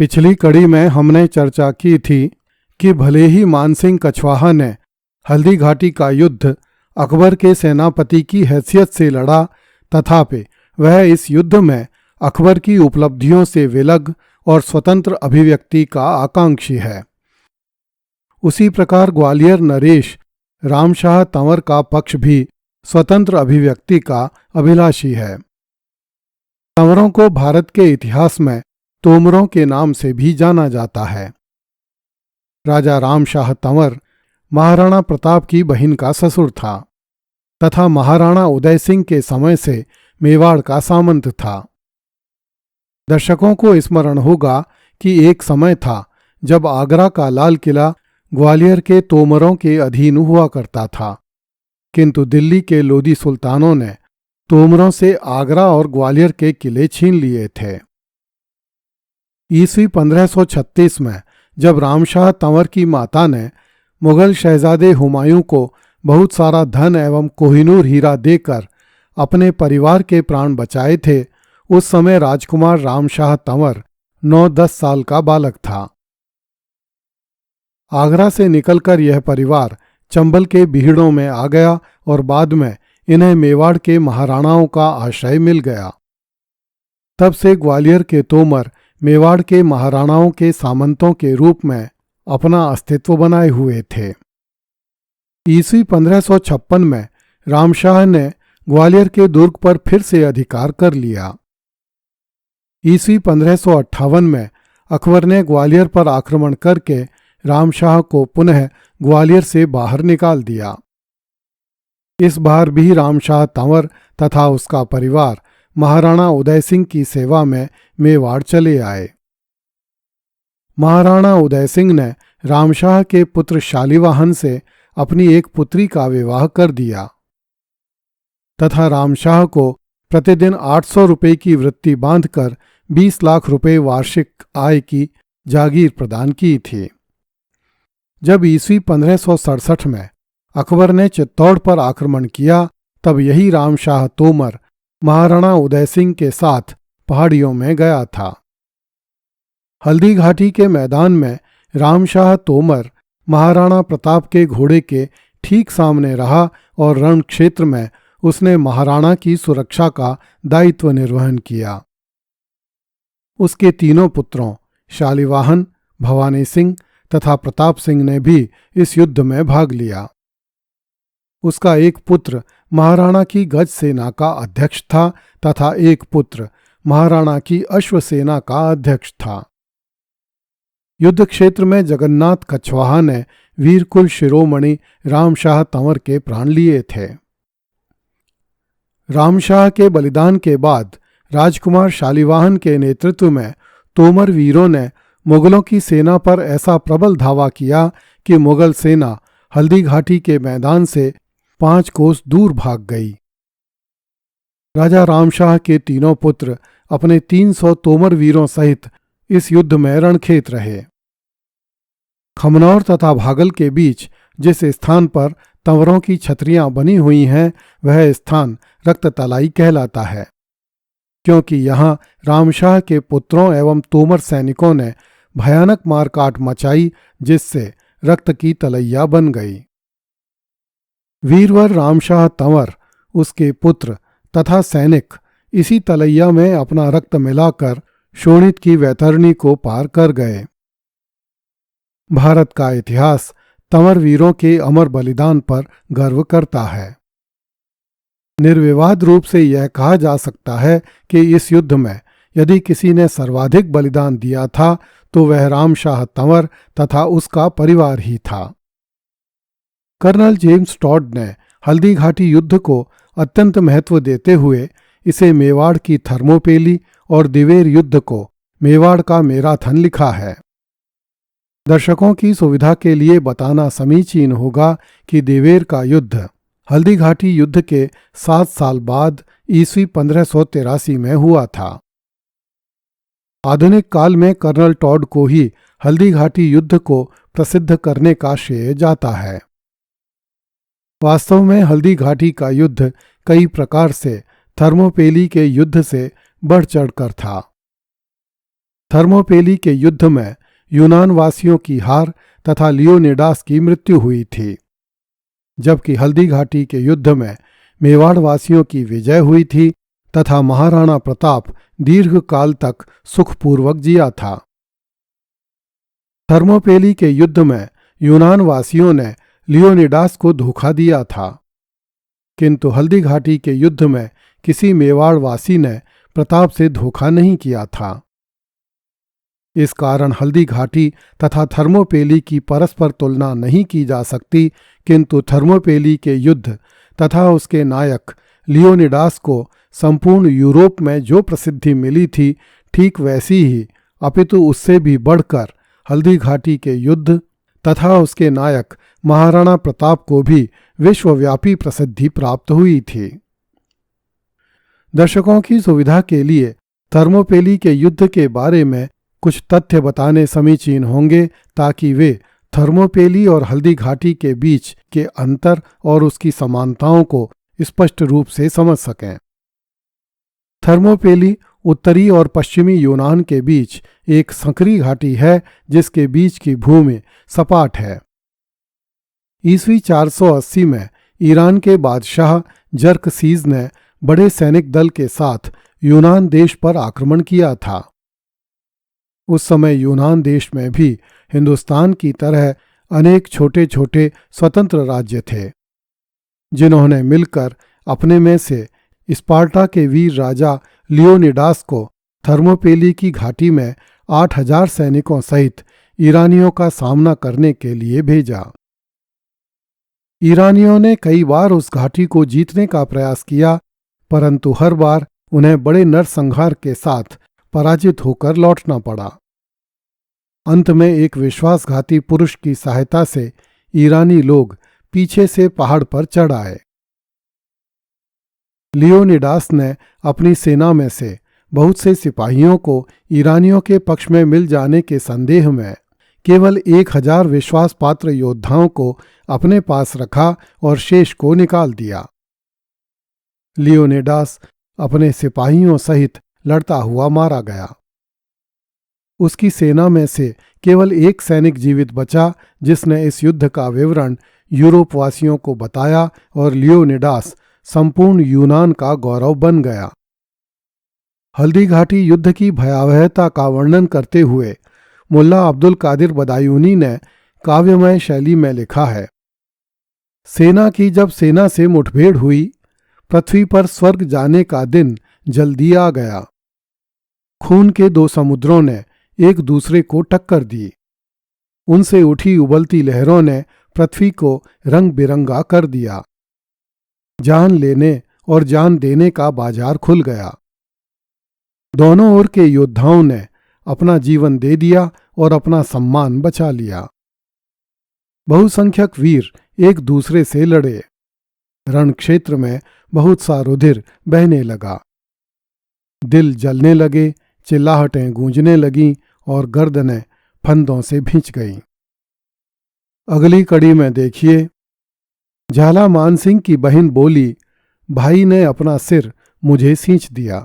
पिछली कड़ी में हमने चर्चा की थी कि भले ही मानसिंह कछवाहा ने हल्दी घाटी का युद्ध अकबर के सेनापति की हैसियत से लड़ा, तथापि वह इस युद्ध में अकबर की उपलब्धियों से विलग और स्वतंत्र अभिव्यक्ति का आकांक्षी है। उसी प्रकार ग्वालियर नरेश रामशाह तंवर का पक्ष भी स्वतंत्र अभिव्यक्ति का अभिलाषी है। तंवरों को भारत के इतिहास में तोमरों के नाम से भी जाना जाता है। राजा रामशाह तंवर महाराणा प्रताप की बहन का ससुर था तथा महाराणा उदय सिंह के समय से मेवाड़ का सामंत था। दर्शकों को स्मरण होगा कि एक समय था जब आगरा का लाल किला ग्वालियर के तोमरों के अधीन हुआ करता था, किंतु दिल्ली के लोदी सुल्तानों ने तोमरों से आगरा और ग्वालियर के किले छीन लिए थे। ईस्वी 1536 में जब रामशाह तंवर की माता ने मुगल शहजादे हुमायूं को बहुत सारा धन एवं कोहिनूर हीरा देकर अपने परिवार के प्राण बचाए थे, उस समय राजकुमार रामशाह तंवर 9-10 साल का बालक था। आगरा से निकलकर यह परिवार चंबल के बीहड़ों में आ गया और बाद में इन्हें मेवाड़ के महाराणाओं का आश्रय मिल गया। तब से ग्वालियर के तोमर मेवाड़ के महाराणाओं के सामंतों के रूप में अपना अस्तित्व बनाए हुए थे। ईस्वी 1556 में रामशाह ने ग्वालियर के दुर्ग पर फिर से अधिकार कर लिया। ईस्वी 1558 में अकबर ने ग्वालियर पर आक्रमण करके रामशाह को पुनः ग्वालियर से बाहर निकाल दिया। इस बार भी रामशाह तंवर तथा उसका परिवार महाराणा उदय सिंह की सेवा में मेवाड़ चले आए। महाराणा उदय सिंह ने रामशाह के पुत्र शालिवाहन से अपनी एक पुत्री का विवाह कर दिया तथा रामशाह को प्रतिदिन 800 रुपये की वृत्ति बांधकर 20 लाख रुपये वार्षिक आय की जागीर प्रदान की थी। जब ईस्वी 1567 में अकबर ने चित्तौड़ पर आक्रमण किया, तब यही रामशाह तोमर महाराणा उदय सिंह के साथ पहाड़ियों में गया था। हल्दी घाटी के मैदान में रामशाह तोमर महाराणा प्रताप के घोड़े के ठीक सामने रहा और रण क्षेत्र में उसने महाराणा की सुरक्षा का दायित्व निर्वहन किया। उसके तीनों पुत्रों शालिवाहन, भवानी सिंह तथा प्रताप सिंह ने भी इस युद्ध में भाग लिया। उसका एक पुत्र महाराणा की गज सेना का अध्यक्ष था तथा एक पुत्र महाराणा की अश्व सेना का अध्यक्ष था। युद्ध क्षेत्र में जगन्नाथ कछवाहा ने वीरकुल शिरोमणि रामशाह तंवर के प्राण लिए थे। रामशाह के बलिदान के बाद राजकुमार शालिवाहन के नेतृत्व में तोमर वीरों ने मुगलों की सेना पर ऐसा प्रबल धावा किया कि मुगल सेना हल्दी घाटी के मैदान से 5 कोस दूर भाग गई। राजा रामशाह के तीनों पुत्र अपने 300 तोमर वीरों सहित इस युद्ध में रणखेत रहे। खमनौर तथा भागल के बीच जिस स्थान पर तंवरों की छतरियां बनी हुई हैं, वह स्थान रक्ततलाई कहलाता है, क्योंकि यहाँ रामशाह के पुत्रों एवं तोमर सैनिकों ने भयानक मारकाट मचाई, जिससे रक्त की तलैया बन गई। वीरवर रामशाह तंवर, उसके पुत्र तथा सैनिक इसी तलैया में अपना रक्त मिलाकर शोणित की वैतरणी को पार कर गए। भारत का इतिहास तंवर वीरों के अमर बलिदान पर गर्व करता है। निर्विवाद रूप से यह कहा जा सकता है कि इस युद्ध में यदि किसी ने सर्वाधिक बलिदान दिया था तो वह रामशाह तंवर तथा उसका परिवार ही था। कर्नल जेम्स टॉड ने हल्दी घाटी युद्ध को अत्यंत महत्व देते हुए इसे मेवाड़ की थर्मोपेली और दिवेर युद्ध को मेवाड़ का मैराथन लिखा है। दर्शकों की सुविधा के लिए बताना समीचीन होगा कि दिवेर का युद्ध हल्दी घाटी युद्ध के 7 साल बाद ईस्वी 1583 में हुआ था। आधुनिक काल में कर्नल टॉड को ही हल्दी घाटी युद्ध को प्रसिद्ध करने का श्रेय जाता है। वास्तव में हल्दी घाटी का युद्ध कई प्रकार से थर्मोपेली के युद्ध से बढ़ चढ़कर था। थर्मोपेली के युद्ध में यूनान वासियों की हार तथा लियोनिडास की मृत्यु हुई थी, जबकि हल्दी घाटी के युद्ध में मेवाड़ वासियों की विजय हुई थी तथा महाराणा प्रताप दीर्घ काल तक सुखपूर्वक जिया था। थर्मोपेली के युद्ध में यूनान वासियों ने लियोनिडास को धोखा दिया था, किंतु हल्दी घाटी के युद्ध में किसी मेवाड़ वासी ने प्रताप से धोखा नहीं किया था। इस कारण हल्दी घाटी तथा थर्मोपेली की परस्पर तुलना नहीं की जा सकती, किंतु थर्मोपेली के युद्ध तथा उसके नायक लियोनिडास को संपूर्ण यूरोप में जो प्रसिद्धि मिली थी, ठीक वैसी ही अपितु उससे भी बढ़कर हल्दी घाटी के युद्ध तथा उसके नायक महाराणा प्रताप को भी विश्वव्यापी प्रसिद्धि प्राप्त हुई थी। दर्शकों की सुविधा के लिए थर्मोपेली के युद्ध के बारे में कुछ तथ्य बताने समीचीन होंगे, ताकि वे थर्मोपेली और हल्दी घाटी के बीच के अंतर और उसकी समानताओं को स्पष्ट रूप से समझ सकें। थर्मोपेली उत्तरी और पश्चिमी यूनान के बीच एक संकरी घाटी है, जिसके बीच की भूमि सपाट है। ईस्वी 480 में ईरान के बादशाह जर्कसीज ने बड़े सैनिक दल के साथ यूनान देश पर आक्रमण किया था। उस समय यूनान देश में भी हिंदुस्तान की तरह अनेक छोटे छोटे स्वतंत्र राज्य थे, जिन्होंने मिलकर अपने में से स्पार्टा के वीर राजा लियोनिडास को थर्मोपेली की घाटी में 8000 सैनिकों सहित ईरानियों का सामना करने के लिए भेजा। ईरानियों ने कई बार उस घाटी को जीतने का प्रयास किया, परंतु हर बार उन्हें बड़े नरसंहार के साथ पराजित होकर लौटना पड़ा। अंत में एक विश्वासघाती पुरुष की सहायता से ईरानी लोग पीछे से पहाड़ पर चढ़ आए। लियोनिडास ने अपनी सेना में से बहुत से सिपाहियों को ईरानियों के पक्ष में मिल जाने के संदेह में केवल 1000 विश्वास पात्र योद्धाओं को अपने पास रखा और शेष को निकाल दिया। लियोनिडास अपने सिपाहियों सहित लड़ता हुआ मारा गया। उसकी सेना में से केवल एक सैनिक जीवित बचा, जिसने इस युद्ध का विवरण यूरोप वासियों को बताया और लियोनिडास संपूर्ण यूनान का गौरव बन गया। हल्दी घाटी युद्ध की भयावहता का वर्णन करते हुए मुल्ला अब्दुल कादिर बदायूनी ने काव्यमय शैली में लिखा है, सेना की जब सेना से मुठभेड़ हुई, पृथ्वी पर स्वर्ग जाने का दिन जल्दी आ गया। खून के 2 समुद्रों ने एक दूसरे को टक्कर दी। उनसे उठी उबलती लहरों ने पृथ्वी को रंग बिरंगा कर दिया। जान लेने और जान देने का बाजार खुल गया। दोनों ओर के योद्धाओं ने अपना जीवन दे दिया और अपना सम्मान बचा लिया। बहुसंख्यक वीर एक दूसरे से लड़े। रण क्षेत्र में बहुत सा रुधिर बहने लगा। दिल जलने लगे, चिल्लाहटें गूंजने लगीं और गर्दनें फंदों से भिंच गईं। अगली कड़ी में देखिए, झाला मानसिंह की बहन बोली, भाई ने अपना सिर मुझे सींच दिया।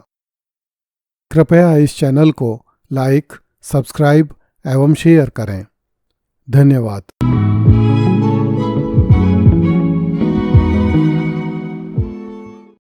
कृपया इस चैनल को लाइक, सब्सक्राइब एवं शेयर करें। धन्यवाद।